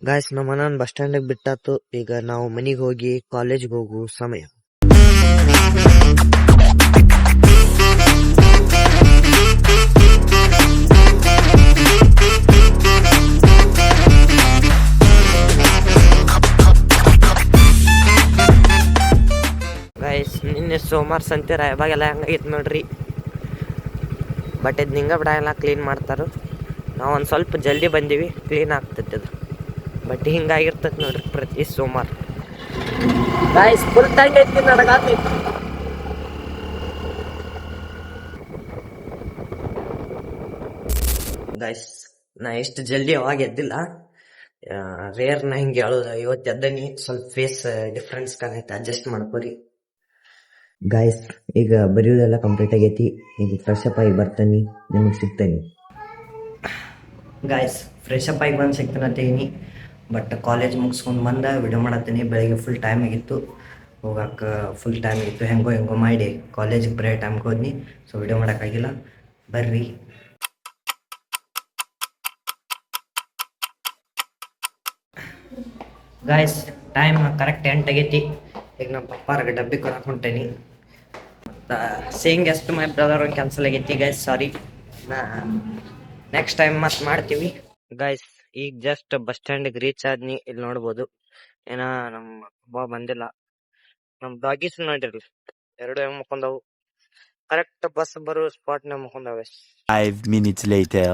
Guys ನಮ್ಮ ಅಣ್ಣನ bus stand ಬಿಟ್ಟಾತು. ಈಗ ನಾವು ಮನಿಗೆ ಹೋಗಿ ಕಾಲೇಜ್ಗೆ ಹೋಗು ಸಮಯ. ಗಾಯ್ಸ್ ನಿನ್ನೆ ಸೋಮವಾರ ಸಂತೆ ರಾಯಬಾಗೆಲ್ಲ ಹಂಗಾಗಿತ್ತು ನೋಡ್ರಿ. ಬಟ್ ಇದು ನಿಂಗ ಬಿಡಲ್ಲ, ಕ್ಲೀನ್ ಮಾಡ್ತಾರು. ನಾವು ಒಂದು ಸ್ವಲ್ಪ ಜಲ್ದಿ ಬಂದೀವಿ, ಕ್ಲೀನ್ ಆಗ್ತೈತೆ ಅದು. ಬಟ್ ಹಿಂಗಾಗಿರ್ತೈತೆ ನೋಡ್ರಿ ಪ್ರತಿ ಸೋಮವಾರ. ಗಾಯ್ಸ್ ಫುಲ್ ಟೈಮ್ ಐತಿ ನನಗಾಗ್ತೈತಿ. ಗಾಯ್ಸ್ ನಾ ಎಷ್ಟು ಜಲ್ದಿ ಅವಾಗ ಎದ್ದಿಲ್ಲ, ರೇರ್ ನಾ ಹಿಂಗೆ ಹೇಳೋದು. ಇವತ್ತು ಎದ್ದನಿ, ಸ್ವಲ್ಪ ಫೇಸ್ ಡಿಫ್ರೆನ್ಸ್ ಕಾಣೈತೆ, ಅಡ್ಜಸ್ಟ್ ಮಾಡ್ಕೊರಿ. ಗಾಯ್ಸ್ ಈಗ ಬರೆಯೋದೆಲ್ಲ ಕಂಪ್ಲೀಟ್ ಆಗೈತಿ. ಈಗ ಫ್ರೆಶ್ ಅಪ್ ಆಗಿ ಬರ್ತಾನೆ, ನಿಮಗೆ ಸಿಗ್ತೇನೆ. ಗಾಯ್ಸ್ ಫ್ರೆಶ್ ಅಪ್ ಆಗಿ ಬಂದು ಸಿಗ್ತಾನತ್ತೀನಿ. ಬಟ್ ಕಾಲೇಜ್ ಮುಗಿಸ್ಕೊಂಡು ಬಂದ ವಿಡಿಯೋ ಮಾಡತ್ತೀನಿ. ಬೆಳಗ್ಗೆ ಫುಲ್ ಟೈಮ್ ಆಗಿತ್ತು, ಹೋಗಕ್ಕೆ ಫುಲ್ ಟೈಮ್ ಆಗಿತ್ತು. ಹೆಂಗೋ ಮಾಡಿ ಕಾಲೇಜಿಗೆ ಬರೀ ಟೈಮ್ಗೆ ಹೋದ್ನಿ. ಸೊ ವಿಡಿಯೋ ಮಾಡೋಕ್ಕಾಗಿಲ್ಲ. ಬರ್ರಿ. ಗಾಯ್ಸ್ ಟೈಮ್ ಕರೆಕ್ಟ್ 8 ಆಗೈತಿ. ಈಗ ನಮ್ಮ ಪಪ್ಪಾರ್ಗೆ ಡಬ್ಬಿ ಕೊಡಕ್ಕೆ ಹೊಂಟೇನಿ. ಮತ್ತು ಸೇಯಿಂಗ್ ಎಷ್ಟು ಮೈ ಬ್ರದರ್ ಒಂದು ಕ್ಯಾನ್ಸಲ್ ಆಗೈತಿ ಗಾಯ್ಸ್, ಸಾರಿ. ನೆಕ್ಸ್ಟ್ ಟೈಮ್ ಮತ್ತೆ ಮಾಡ್ತೀವಿ. ಗಾಯ್ಸ್ ಈಗ ಜಸ್ಟ್ ಬಸ್ ಸ್ಟ್ಯಾಂಡಿಗೆ ರೀಚ್ ಆದ್ನಿ. ಇಲ್ಲಿ ನೋಡ್ಬೋದು ಏನ ನಮ್ಮ ಹಬ್ಬ ಬಂದಿಲ್ಲ. ನಮ್ಮ ಡಾಗೀಸ್ ನೋಡಿರ್ಲಿ, 2 ಹೆಂಗ್ ಮುಕ್ಕೊಂಡವು. ಕರೆಕ್ಟ್ ಬಸ್ ಬರೋ ಸ್ಪಾಟ್ನ ಮುಕ್ಕೊಂಡವೆ. 5 minutes later.